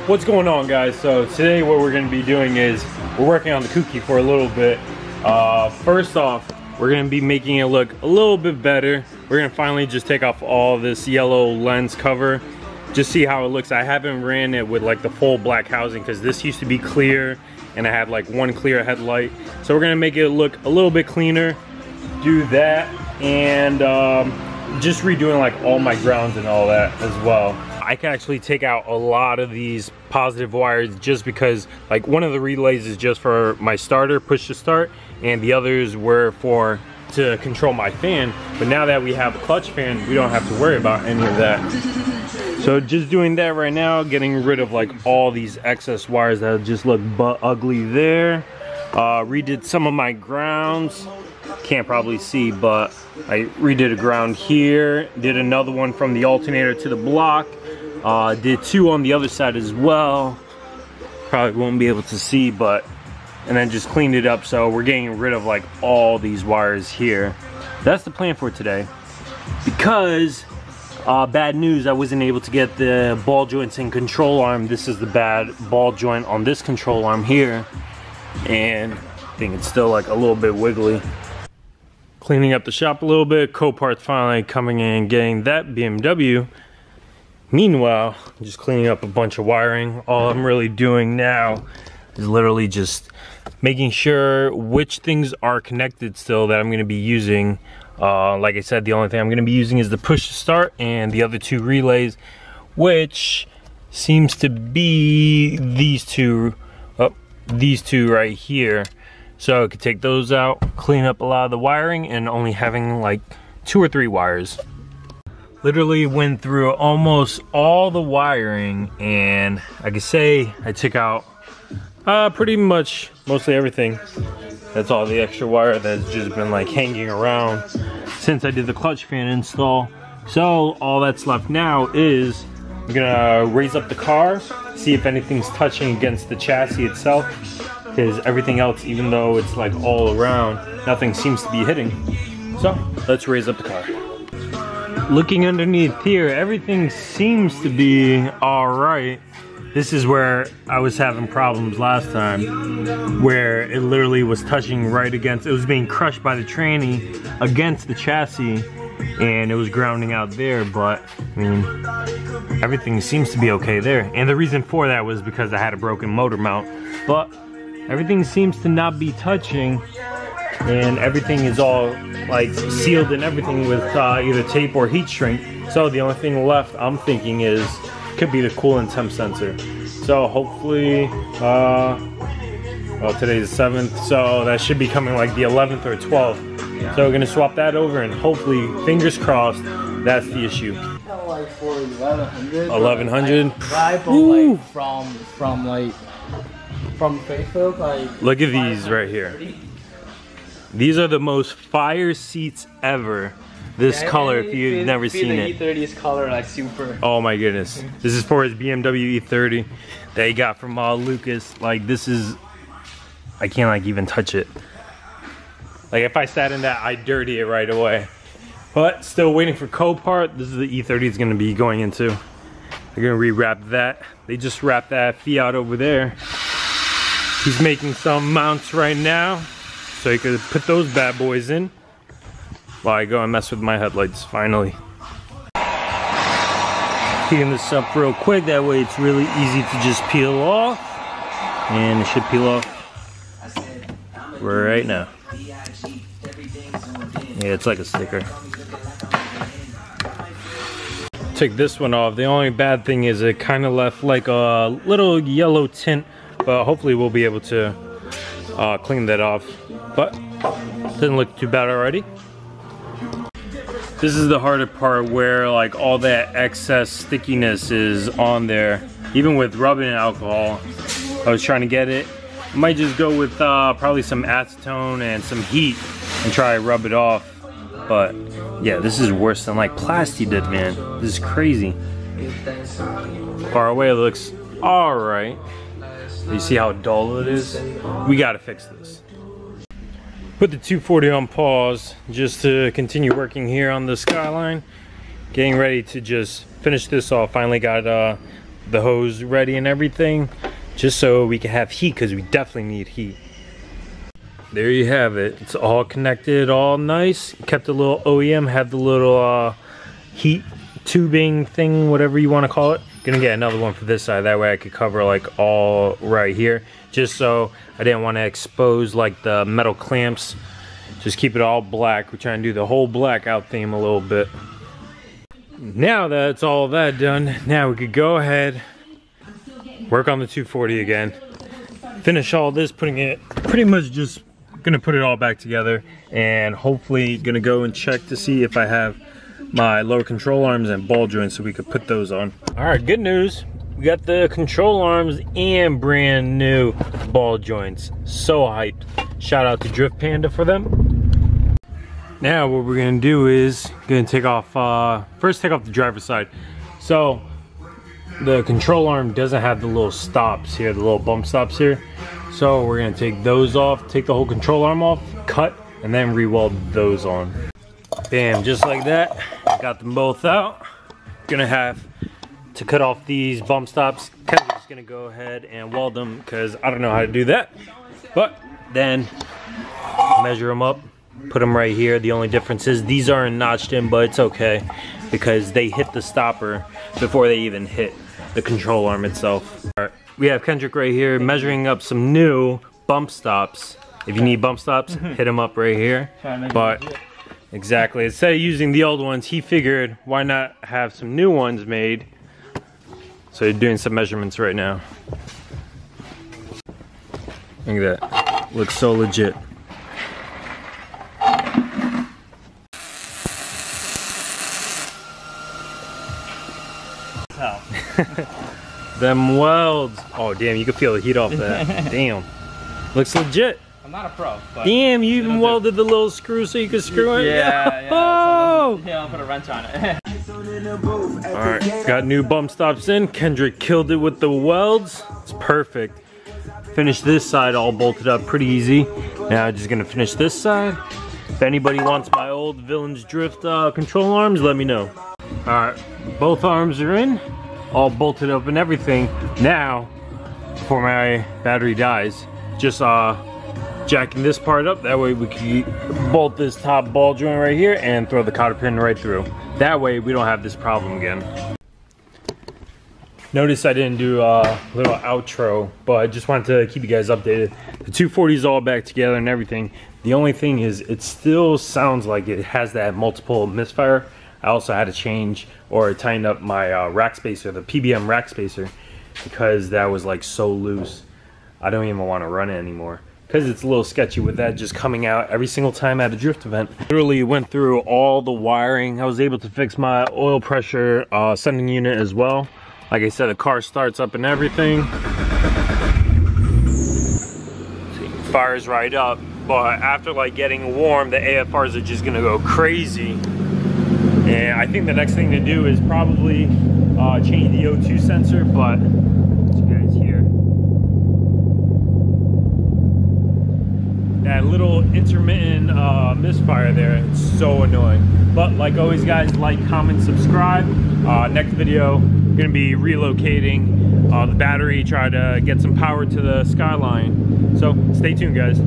What's going on, guys? So today what we're going to be doing is we're working on the Kuki for a little bit. First off, we're going to be making it look a little bit better. We're going to finally just take off all this yellow lens cover, just see how it looks. I haven't ran it with like the full black housing because this used to be clear and I had like one clear headlight. So we're going to make it look a little bit cleaner, do that, and just redoing like all my grounds and all that as well. I can actually take out a lot of these positive wires just because like one of the relays is just for my starter, push to start, and the others were for to control my fan. But now that we have a clutch fan, we don't have to worry about any of that. So just doing that right now, getting rid of like all these excess wires that just look butt ugly there. Redid some of my grounds. Can't probably see, but I redid a ground here, did another one from the alternator to the block, did two on the other side as well. Probably won't be able to see, but and then just cleaned it up. So we're getting rid of like all these wires here. That's the plan for today. Because bad news, I wasn't able to get the ball joints and control arm. This is the bad ball joint on this control arm here, and I think it's still like a little bit wiggly. Cleaning up the shop a little bit. Copart's finally coming in, getting that BMW. Meanwhile, I'm just cleaning up a bunch of wiring. All I'm really doing now is literally just making sure which things are connected still that I'm going to be using. Like I said, the only thing I'm going to be using is the push to start and the other two relays, which seems to be these two right here. So I could take those out, clean up a lot of the wiring, and only having like 2 or 3 wires. Literally went through almost all the wiring, and I could say I took out pretty much mostly everything. That's all the extra wire that's just been like hanging around since I did the clutch fan install. So all that's left now is I'm gonna raise up the car, see if anything's touching against the chassis itself. Because everything else, even though it's like all around, nothing seems to be hitting. So let's raise up the car. Looking underneath here, everything seems to be all right. This is where I was having problems last time, where it literally was touching right against, it was being crushed by the tranny against the chassis, and it was grounding out there. But I mean, everything seems to be okay there. And the reason for that was because I had a broken motor mount. But everything seems to not be touching, and everything is all like sealed and everything with either tape or heat shrink. So the only thing left, I'm thinking, is could be the coolant temp sensor. So hopefully, well, today's the 7th, so that should be coming like the 11th or 12th. So we're gonna swap that over, and hopefully, fingers crossed, that's the issue. Like for 1100. 1100. Right, but like from Facebook, like. Look at these right here. These are the most fire seats ever. This color, if you've never seen it. The E30's color, like super. Oh my goodness. This is for his BMW E30 that he got from Lucas. Like, this is, I can't like even touch it. Like, if I sat in that, I'd dirty it right away. But still waiting for Copart. This is the E30 it's gonna be going into. They're gonna rewrap that. They just wrapped that Fiat over there. He's making some mounts right now, so he could put those bad boys in while I go and mess with my headlights, finally. Heating this up real quick, that way it's really easy to just peel off. And it should peel off right now. Yeah, it's like a sticker. Took this one off. The only bad thing is it kind of left like a little yellow tint, but hopefully we'll be able to clean that off. But doesn't look too bad already. This is the harder part, where like all that excess stickiness is on there. Even with rubbing alcohol, I was trying to get it. I might just go with probably some acetone and some heat and try to rub it off. But yeah, this is worse than like Plasti did, man. This is crazy. Far away it looks all right. You see how dull it is? We gotta fix this. Put the 240 on pause just to continue working here on the Skyline. Getting ready to just finish this off. Finally got the hose ready and everything, just so we can have heat, because we definitely need heat. There you have it. It's all connected, all nice. Kept a little OEM, had the little heat tubing thing, whatever you want to call it. Gonna get another one for this side, that way I could cover like all right here, just so I didn't want to expose like the metal clamps. Just keep it all black. We're trying to do the whole blackout theme a little bit. Now that's all that done, now we could go ahead, work on the 240 again, finish all this, putting it pretty much, just gonna put it all back together, and hopefully gonna go and check to see if I have my lower control arms and ball joints so we could put those on. All right, good news. We got the control arms and brand new ball joints. So hyped. Shout out to Drift Panda for them. Now what we're gonna do is gonna take off, first take off the driver's side. So the control arm doesn't have the little stops here, the little bump stops here. So we're gonna take those off, take the whole control arm off, cut, and then re-weld those on. Bam, just like that. Got them both out. Gonna have to cut off these bump stops. Kendrick's gonna go ahead and weld them because I don't know how to do that. But then measure them up, put them right here. The only difference is these aren't notched in, but it's okay because they hit the stopper before they even hit the control arm itself. All right, we have Kendrick right here measuring up some new bump stops. If you need bump stops, hit them up right here. But exactly, instead of using the old ones, he figured why not have some new ones made. So he's doing some measurements right now. Look at that, looks so legit. Them welds. Oh damn, you can feel the heat off that. Damn, looks legit. I'm not a pro, but damn, you even welded the little screw so you could screw it? Yeah. Oh! Yeah, I'll put a wrench on it. Alright, got new bump stops in. Kendrick killed it with the welds. It's perfect. Finished this side all bolted up pretty easy. Now just gonna finish this side. If anybody wants my old Villains Drift control arms, let me know. Alright, both arms are in, all bolted up and everything. Now, before my battery dies, just jacking this part up, that way we can bolt this top ball joint right here and throw the cotter pin right through. That way we don't have this problem again. Notice I didn't do a little outro, but I just wanted to keep you guys updated. The 240 is all back together and everything. The only thing is it still sounds like it has that multiple misfire. I also had to change or tighten up my rack spacer, the PBM rack spacer, because that was like so loose. I don't even want to run it anymore, because it's a little sketchy with that just coming out every single time at a drift event. Literally went through all the wiring. I was able to fix my oil pressure sending unit as well. Like I said, the car starts up and everything. See, fires right up. But after like getting warm, the AFRs are just gonna go crazy. And I think the next thing to do is probably change the O2 sensor, but you guys hear that little intermittent misfire there. It's so annoying. But like always guys, like, comment, subscribe. Next video, gonna be relocating the battery, try to get some power to the Skyline. So stay tuned guys.